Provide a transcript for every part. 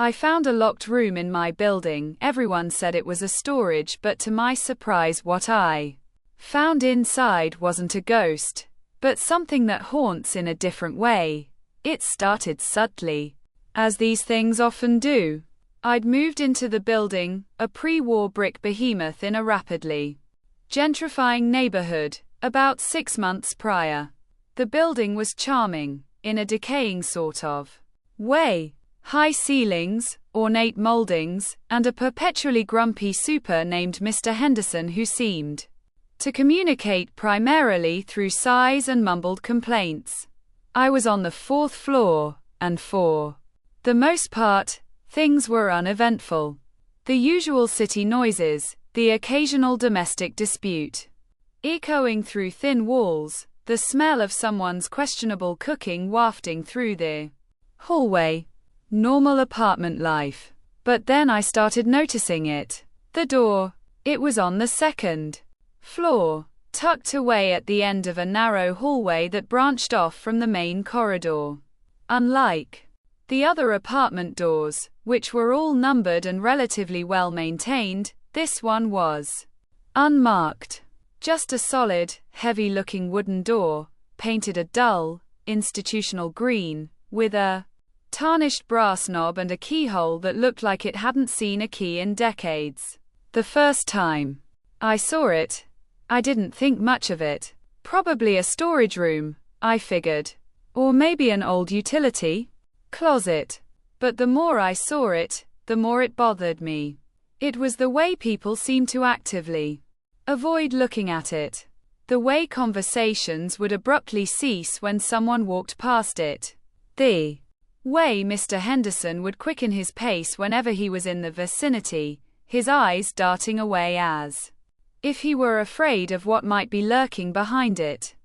I found a locked room in my building. Everyone said it was a storage, but to my surprise, what I found inside wasn't a ghost, but something that haunts in a different way. It started subtly, as these things often do. I'd moved into the building, a pre-war brick behemoth in a rapidly gentrifying neighborhood, about 6 months prior. The building was charming, in a decaying sort of way. High ceilings, ornate moldings, and a perpetually grumpy super named Mr. Henderson who seemed to communicate primarily through sighs and mumbled complaints. I was on the 4th floor, and for the most part, things were uneventful. The usual city noises, the occasional domestic dispute echoing through thin walls, the smell of someone's questionable cooking wafting through the hallway. Normal apartment life. But then I started noticing it. The door. It was on the 2nd floor, tucked away at the end of a narrow hallway that branched off from the main corridor. Unlike the other apartment doors, which were all numbered and relatively well maintained, this one was unmarked. Just a solid, heavy-looking wooden door, painted a dull, institutional green, with a tarnished brass knob and a keyhole that looked like it hadn't seen a key in decades. The first time I saw it, I didn't think much of it. Probably a storage room, I figured. Or maybe an old utility closet. But the more I saw it, the more it bothered me. It was the way people seemed to actively avoid looking at it. The way conversations would abruptly cease when someone walked past it. The way Mr. Henderson would quicken his pace whenever he was in the vicinity, his eyes darting away as if he were afraid of what might be lurking behind it.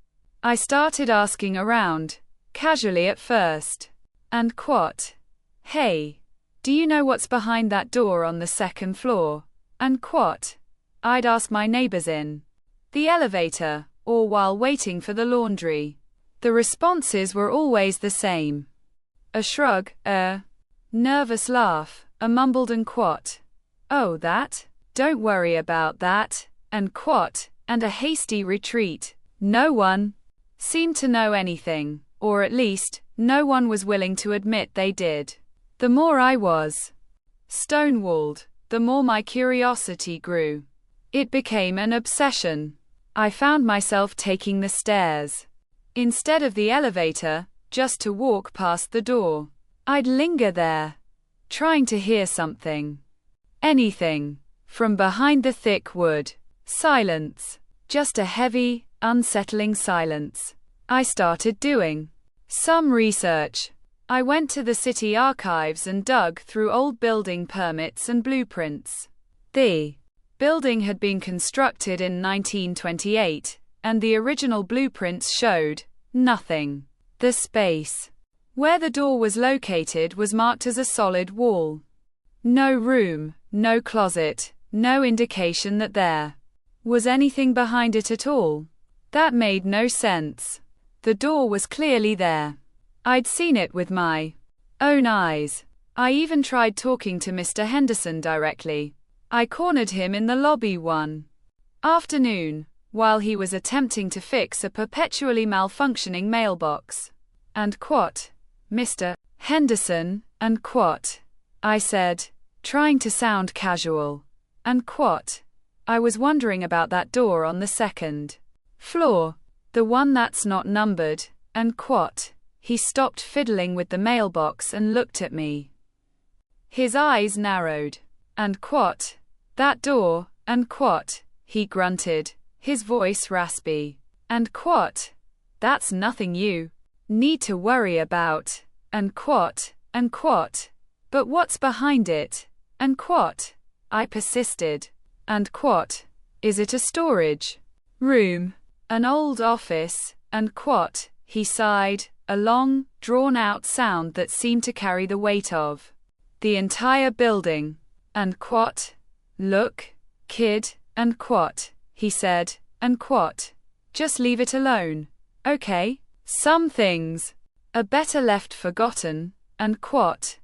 I started asking around, casually at first. And quote, "Hey, do you know what's behind that door on the 2nd floor?" And quote, I'd ask my neighbors in the elevator, or while waiting for the laundry. The responses were always the same. A shrug, a nervous laugh, a mumbled and quote, "Oh that? Don't worry about that," and quote, and a hasty retreat. No one seemed to know anything, or at least, no one was willing to admit they did. The more I was stonewalled, the more my curiosity grew. It became an obsession. I found myself taking the stairs instead of the elevator, just to walk past the door. I'd linger there, trying to hear something. Anything. From behind the thick wood. Silence. Just a heavy, unsettling silence. I started doing some research. I went to the city archives and dug through old building permits and blueprints. The building had been constructed in 1928, and the original blueprints showed nothing. The space where the door was located was marked as a solid wall. No room, no closet, no indication that there was anything behind it at all. That made no sense. The door was clearly there. I'd seen it with my own eyes. I even tried talking to Mr. Henderson directly. I cornered him in the lobby one afternoon, while he was attempting to fix a perpetually malfunctioning mailbox. And quote, "Mr. Henderson," and quote, I said, trying to sound casual. And quote, "I was wondering about that door on the 2nd floor, the one that's not numbered," and quote. He stopped fiddling with the mailbox and looked at me. His eyes narrowed. And quote, "That door," and quote, he grunted, his voice raspy. And quote, "That's nothing you need to worry about," and quote, "But what's behind it?" and quote. I persisted. And quote, "Is it a storage room? An old office?" and quote, he sighed, a long, drawn-out sound that seemed to carry the weight of the entire building. And quote, "Look, kid," and quote, he said, and quote, "Just leave it alone, okay? Some things are better left forgotten," and quote,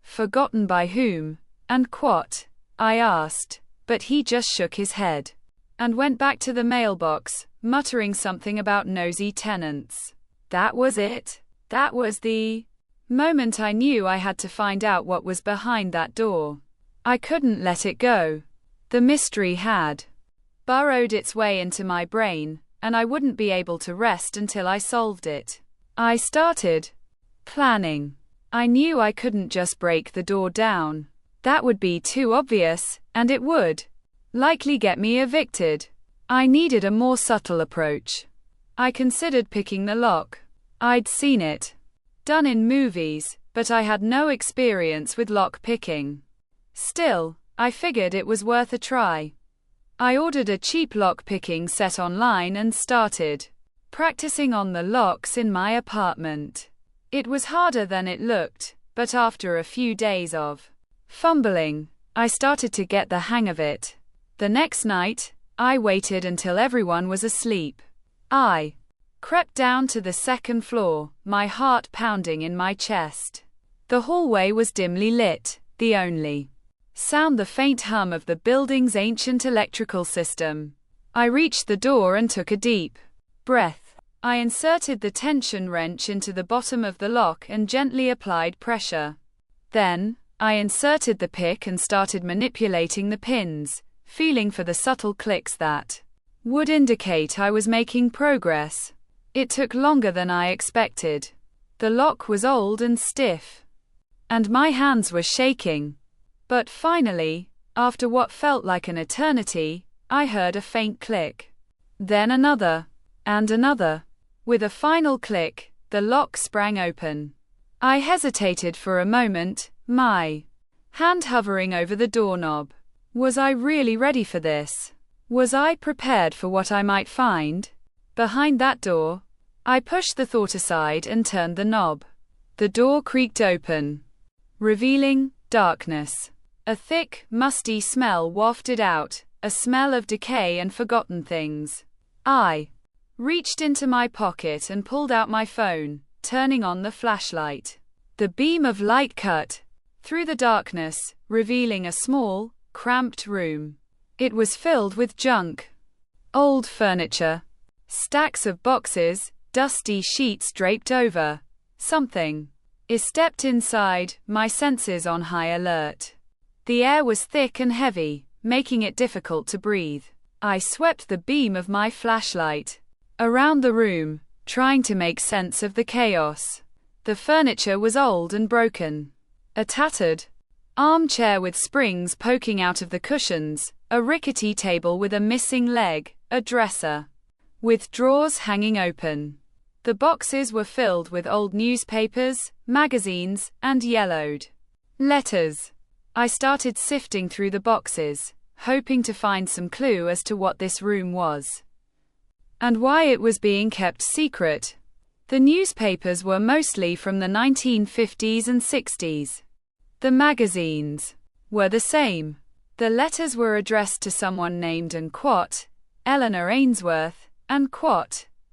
Forgotten by whom? And what? I asked, but he just shook his head and went back to the mailbox, muttering something about nosy tenants. That was it. That was the moment I knew I had to find out what was behind that door. I couldn't let it go. The mystery had burrowed its way into my brain, and I wouldn't be able to rest until I solved it. I started planning. I knew I couldn't just break the door down. That would be too obvious, and it would likely get me evicted. I needed a more subtle approach. I considered picking the lock. I'd seen it done in movies, but I had no experience with lock picking. Still, I figured it was worth a try. I ordered a cheap lock-picking set online and started practicing on the locks in my apartment. It was harder than it looked, but after a few days of fumbling, I started to get the hang of it. The next night, I waited until everyone was asleep. I crept down to the second floor, my heart pounding in my chest. The hallway was dimly lit, the only sound the faint hum of the building's ancient electrical system. I reached the door and took a deep breath. I inserted the tension wrench into the bottom of the lock and gently applied pressure. Then, I inserted the pick and started manipulating the pins, feeling for the subtle clicks that would indicate I was making progress. It took longer than I expected. The lock was old and stiff, and my hands were shaking. But finally, after what felt like an eternity, I heard a faint click. Then another, and another. With a final click, the lock sprang open. I hesitated for a moment, my hand hovering over the doorknob. Was I really ready for this? Was I prepared for what I might find behind that door? I pushed the thought aside and turned the knob. The door creaked open, revealing darkness. A thick, musty smell wafted out, a smell of decay and forgotten things. I reached into my pocket and pulled out my phone, turning on the flashlight. The beam of light cut through the darkness, revealing a small, cramped room. It was filled with junk. Old furniture, stacks of boxes, dusty sheets draped over something. I stepped inside, my senses on high alert. The air was thick and heavy, making it difficult to breathe. I swept the beam of my flashlight around the room, trying to make sense of the chaos. The furniture was old and broken. A tattered armchair with springs poking out of the cushions, a rickety table with a missing leg, a dresser with drawers hanging open. The boxes were filled with old newspapers, magazines, and yellowed letters. I started sifting through the boxes, hoping to find some clue as to what this room was and why it was being kept secret. The newspapers were mostly from the 1950s and 60s. The magazines were the same. The letters were addressed to someone named Eleanor Ainsworth, and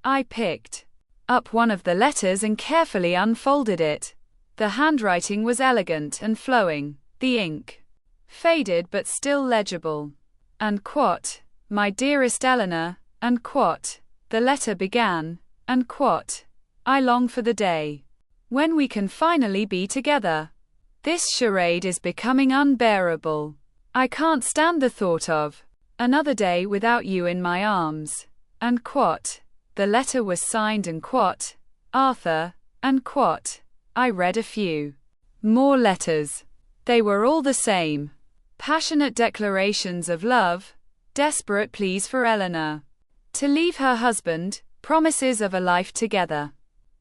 I picked up one of the letters and carefully unfolded it. The handwriting was elegant and flowing. The ink faded but still legible. And my dearest Eleanor, and the letter began, and I long for the day when we can finally be together. This charade is becoming unbearable. I can't stand the thought of another day without you in my arms. And the letter was signed and Arthur, and I read a few more letters. They were all the same. Passionate declarations of love, desperate pleas for Eleanor to leave her husband, promises of a life together.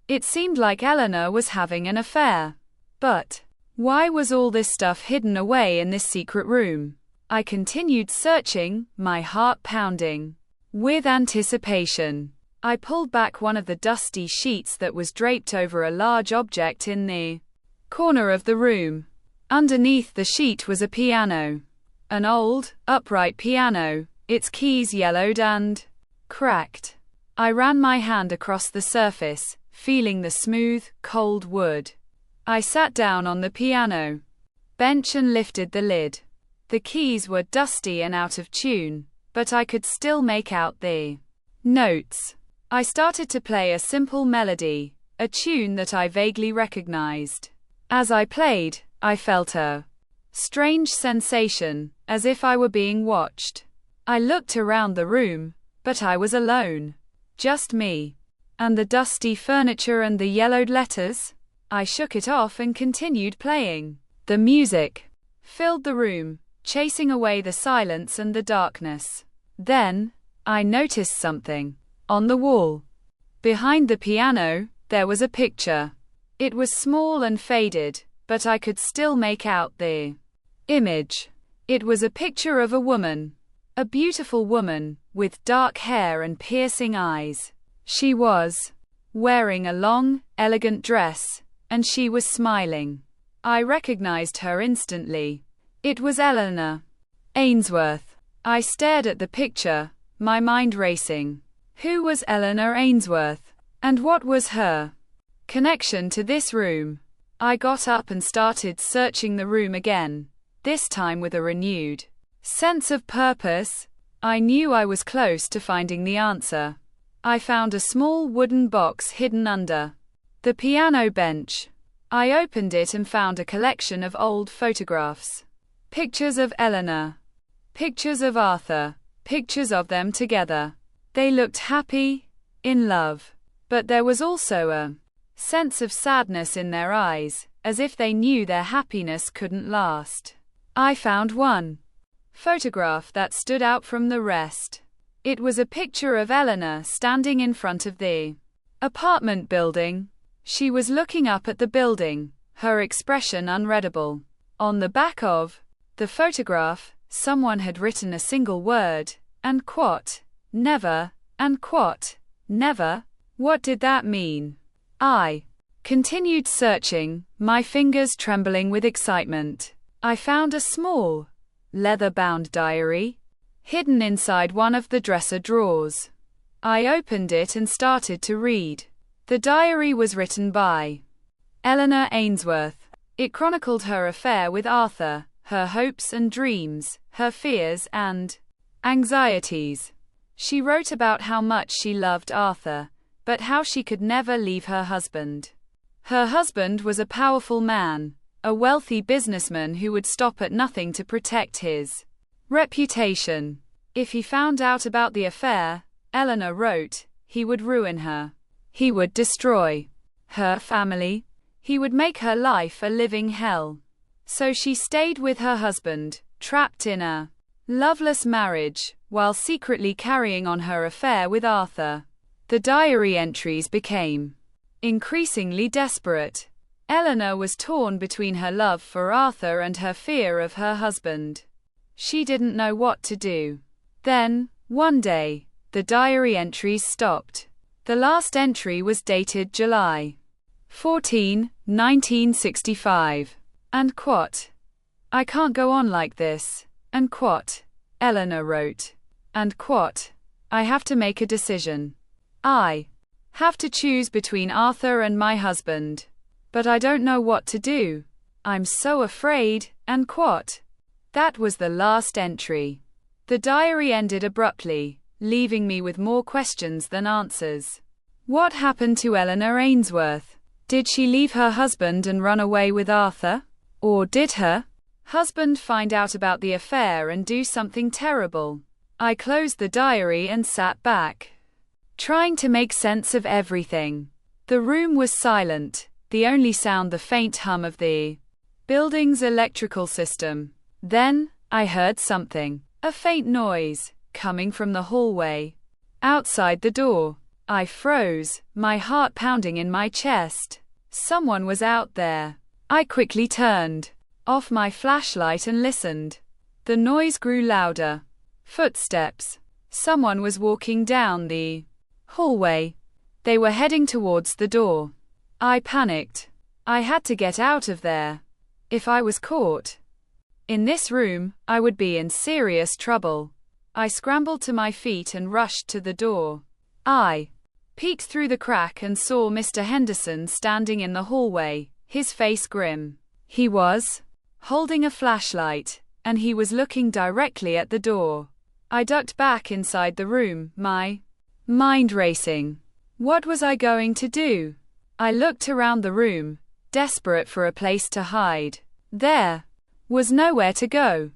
It seemed like Eleanor was having an affair. But why was all this stuff hidden away in this secret room? I continued searching, my heart pounding with anticipation. I pulled back one of the dusty sheets that was draped over a large object in the corner of the room. Underneath the sheet was a piano. An old, upright piano, its keys yellowed and cracked. I ran my hand across the surface, feeling the smooth, cold wood. I sat down on the piano. bench and lifted the lid. The keys were dusty and out of tune, but I could still make out the notes. I started to play a simple melody, a tune that I vaguely recognized. As I played, I felt a strange sensation, as if I were being watched. I looked around the room, but I was alone. Just me. And the dusty furniture and the yellowed letters? I shook it off and continued playing. The music filled the room, chasing away the silence and the darkness. Then, I noticed something. On the wall, behind the piano, there was a picture. It was small and faded, but I could still make out the image. It was a picture of a woman. A beautiful woman, with dark hair and piercing eyes. She was wearing a long, elegant dress, and she was smiling. I recognized her instantly. It was Eleanor Ainsworth. I stared at the picture, my mind racing. Who was Eleanor Ainsworth? And what was her connection to this room? I got up and started searching the room again, this time with a renewed sense of purpose. I knew I was close to finding the answer. I found a small wooden box hidden under the piano bench. I opened it and found a collection of old photographs. Pictures of Eleanor. Pictures of Arthur. Pictures of them together. They looked happy, in love. But there was also a sense of sadness in their eyes, as if they knew their happiness couldn't last. I found one photograph that stood out from the rest. It was a picture of Eleanor standing in front of the apartment building. She was looking up at the building, her expression unreadable. On the back of the photograph, someone had written a single word, and quote, never, and quote, never. What did that mean? I continued searching, my fingers trembling with excitement. I found a small, leather-bound diary, hidden inside one of the dresser drawers. I opened it and started to read. The diary was written by Eleanor Ainsworth. It chronicled her affair with Arthur, her hopes and dreams, her fears and anxieties. She wrote about how much she loved Arthur, but how she could never leave her husband. Her husband was a powerful man, a wealthy businessman who would stop at nothing to protect his reputation. If he found out about the affair, Eleanor wrote, he would ruin her. He would destroy her family. He would make her life a living hell. So she stayed with her husband, trapped in a loveless marriage, while secretly carrying on her affair with Arthur. The diary entries became increasingly desperate. Eleanor was torn between her love for Arthur and her fear of her husband. She didn't know what to do. Then, one day, the diary entries stopped. The last entry was dated July 14, 1965. And quote, I can't go on like this. And quote, Eleanor wrote. And quote, I have to make a decision. I have to choose between Arthur and my husband. But I don't know what to do. I'm so afraid. And quote. That was the last entry. The diary ended abruptly, leaving me with more questions than answers. What happened to Eleanor Ainsworth? Did she leave her husband and run away with Arthur? Or did her husband find out about the affair and do something terrible? I closed the diary and sat back, trying to make sense of everything. The room was silent, the only sound the faint hum of the building's electrical system. Then, I heard something, a faint noise, coming from the hallway. Outside the door, I froze, my heart pounding in my chest. Someone was out there. I quickly turned off my flashlight and listened. The noise grew louder. Footsteps. Someone was walking down the hallway. They were heading towards the door. I panicked. I had to get out of there. If I was caught in this room, I would be in serious trouble. I scrambled to my feet and rushed to the door. I peeked through the crack and saw Mr. Henderson standing in the hallway, his face grim. He was holding a flashlight, and he was looking directly at the door. I ducked back inside the room, my mind racing. What was I going to do? I looked around the room, desperate for a place to hide. There was nowhere to go.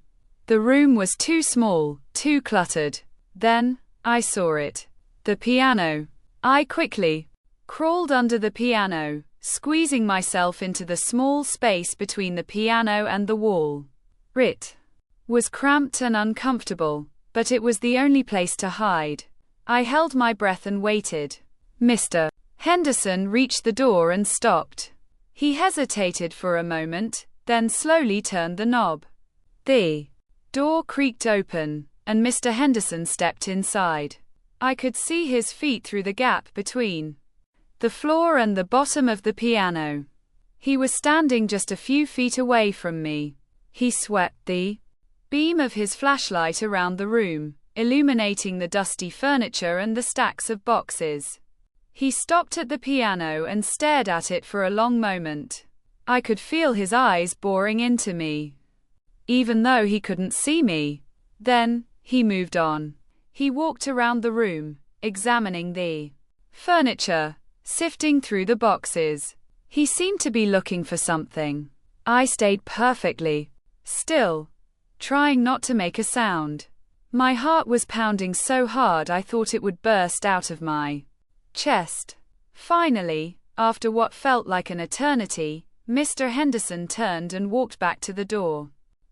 The room was too small, too cluttered. Then I saw it. The piano. I quickly crawled under the piano, squeezing myself into the small space between the piano and the wall. It was cramped and uncomfortable, but it was the only place to hide. I held my breath and waited. Mr. Henderson reached the door and stopped. He hesitated for a moment, then slowly turned the knob. The door creaked open, and Mr. Henderson stepped inside. I could see his feet through the gap between the floor and the bottom of the piano. He was standing just a few feet away from me. He swept the beam of his flashlight around the room, illuminating the dusty furniture and the stacks of boxes. He stopped at the piano and stared at it for a long moment. I could feel his eyes boring into me, even though he couldn't see me. Then he moved on. He walked around the room, examining the furniture, sifting through the boxes. He seemed to be looking for something. I stayed perfectly still, trying not to make a sound. My heart was pounding so hard I thought it would burst out of my chest. Finally, after what felt like an eternity, Mr. Henderson turned and walked back to the door.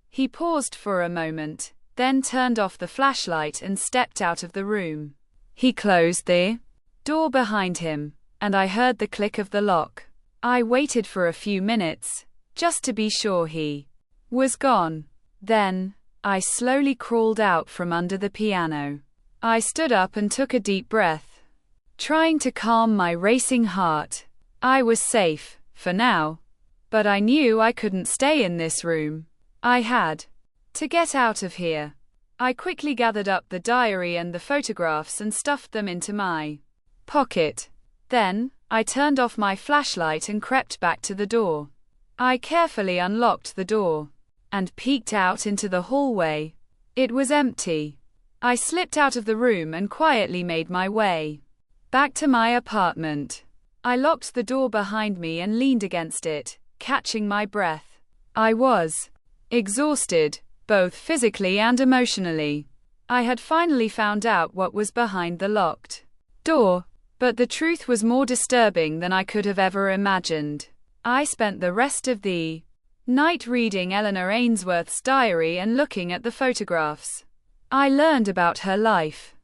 He paused for a moment, then turned off the flashlight and stepped out of the room. He closed the door behind him, and I heard the click of the lock. I waited for a few minutes, just to be sure he was gone. Then I slowly crawled out from under the piano. I stood up and took a deep breath, trying to calm my racing heart. I was safe, for now. But I knew I couldn't stay in this room. I had to get out of here. I quickly gathered up the diary and the photographs and stuffed them into my pocket. Then I turned off my flashlight and crept back to the door. I carefully unlocked the door and peeked out into the hallway. It was empty. I slipped out of the room and quietly made my way back to my apartment. I locked the door behind me and leaned against it, catching my breath. I was exhausted, both physically and emotionally. I had finally found out what was behind the locked door, but the truth was more disturbing than I could have ever imagined. I spent the rest of the night reading Eleanor Ainsworth's diary and looking at the photographs. I learned about her life,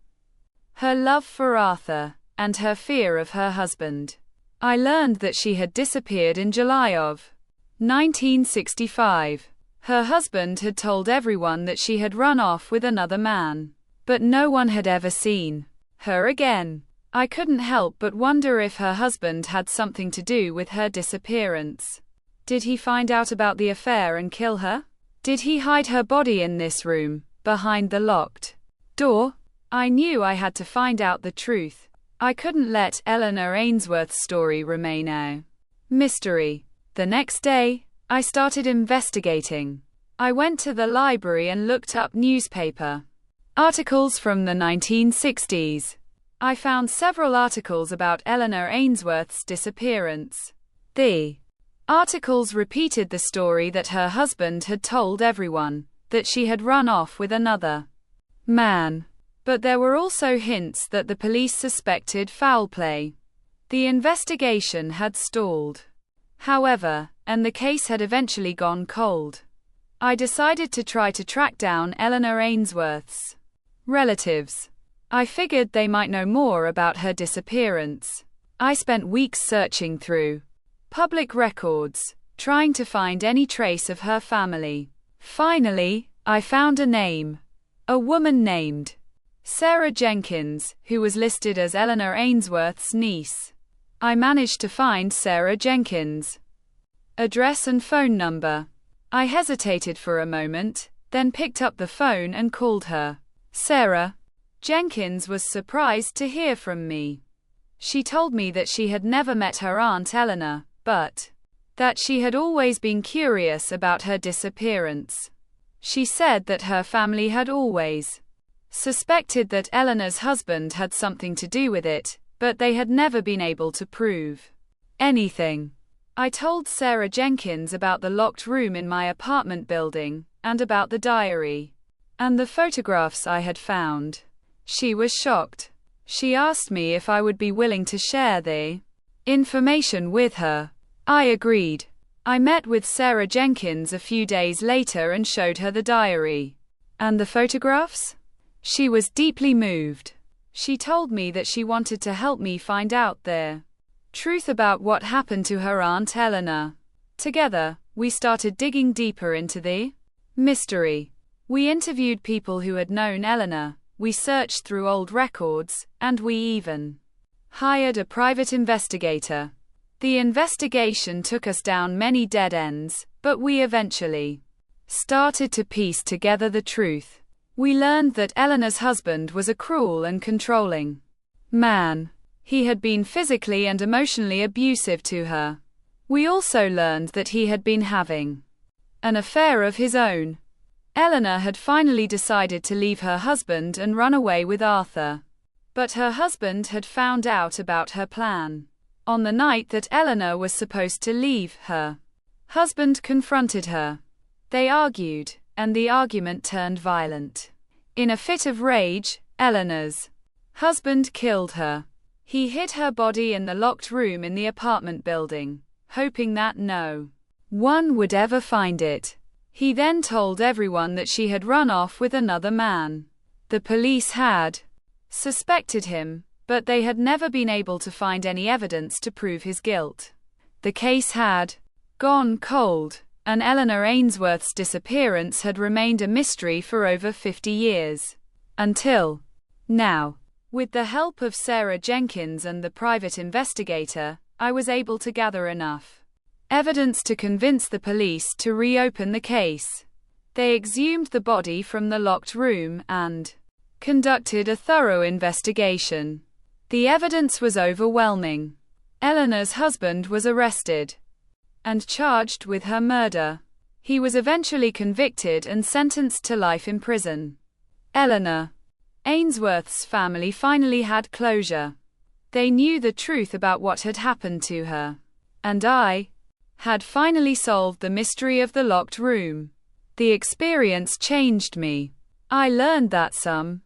her love for Arthur, and her fear of her husband. I learned that she had disappeared in July of 1965. Her husband had told everyone that she had run off with another man, but no one had ever seen her again. I couldn't help but wonder if her husband had something to do with her disappearance. Did he find out about the affair and kill her? Did he hide her body in this room, behind the locked door? I knew I had to find out the truth. I couldn't let Eleanor Ainsworth's story remain a mystery. The next day, I started investigating. I went to the library and looked up newspaper articles from the 1960s. I found several articles about Eleanor Ainsworth's disappearance. The articles repeated the story that her husband had told everyone, that she had run off with another man. But there were also hints that the police suspected foul play. The investigation had stalled, however, and the case had eventually gone cold. I decided to try to track down Eleanor Ainsworth's relatives. I figured they might know more about her disappearance. I spent weeks searching through public records, trying to find any trace of her family. Finally, I found a name. A woman named Sarah Jenkins, who was listed as Eleanor Ainsworth's niece. I managed to find Sarah Jenkins' address and phone number. I hesitated for a moment, then picked up the phone and called her. Sarah Jenkins was surprised to hear from me. She told me that she had never met her Aunt Eleanor, but that she had always been curious about her disappearance. She said that her family had always suspected that Eleanor's husband had something to do with it, but they had never been able to prove anything. I told Sarah Jenkins about the locked room in my apartment building, and about the diary and the photographs I had found. She was shocked. She asked me if I would be willing to share the information with her. I agreed. I met with Sarah Jenkins a few days later and showed her the diary and the photographs. She was deeply moved. She told me that she wanted to help me find out the truth about what happened to her Aunt Eleanor. Together, we started digging deeper into the mystery. We interviewed people who had known Eleanor, we searched through old records, and we even hired a private investigator. The investigation took us down many dead ends, but we eventually started to piece together the truth. We learned that Eleanor's husband was a cruel and controlling man. He had been physically and emotionally abusive to her. We also learned that he had been having an affair of his own. Eleanor had finally decided to leave her husband and run away with Arthur. But her husband had found out about her plan. On the night that Eleanor was supposed to leave, her husband confronted her. They argued, and the argument turned violent. In a fit of rage, Eleanor's husband killed her. He hid her body in the locked room in the apartment building, hoping that no one would ever find it. He then told everyone that she had run off with another man. The police had suspected him, but they had never been able to find any evidence to prove his guilt. The case had gone cold, and Eleanor Ainsworth's disappearance had remained a mystery for over 50 years. Until now. With the help of Sarah Jenkins and the private investigator, I was able to gather enough evidence to convince the police to reopen the case. They exhumed the body from the locked room and conducted a thorough investigation. The evidence was overwhelming. Eleanor's husband was arrested and charged with her murder. He was eventually convicted and sentenced to life in prison. Eleanor Ainsworth's family finally had closure. They knew the truth about what had happened to her. And I had finally solved the mystery of the locked room. The experience changed me. I learned that some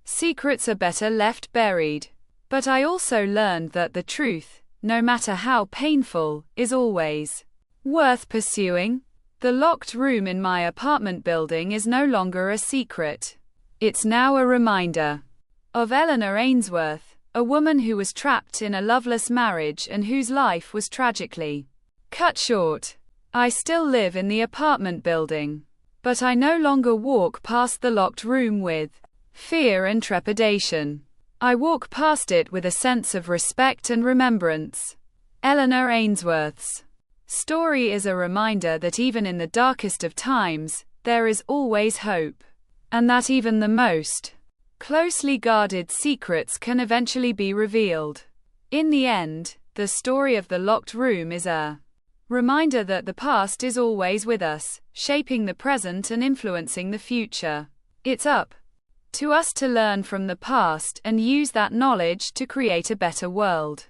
secrets are better left buried. But I also learned that the truth, no matter how painful, is always worth pursuing. The locked room in my apartment building is no longer a secret. It's now a reminder of Eleanor Ainsworth, a woman who was trapped in a loveless marriage and whose life was tragically cut short. I still live in the apartment building, but I no longer walk past the locked room with fear and trepidation. I walk past it with a sense of respect and remembrance. Eleanor Ainsworth's story is a reminder that even in the darkest of times, there is always hope. And that even the most closely guarded secrets can eventually be revealed. In the end, the story of the locked room is a reminder that the past is always with us, shaping the present and influencing the future. It's up to us to learn from the past and use that knowledge to create a better world.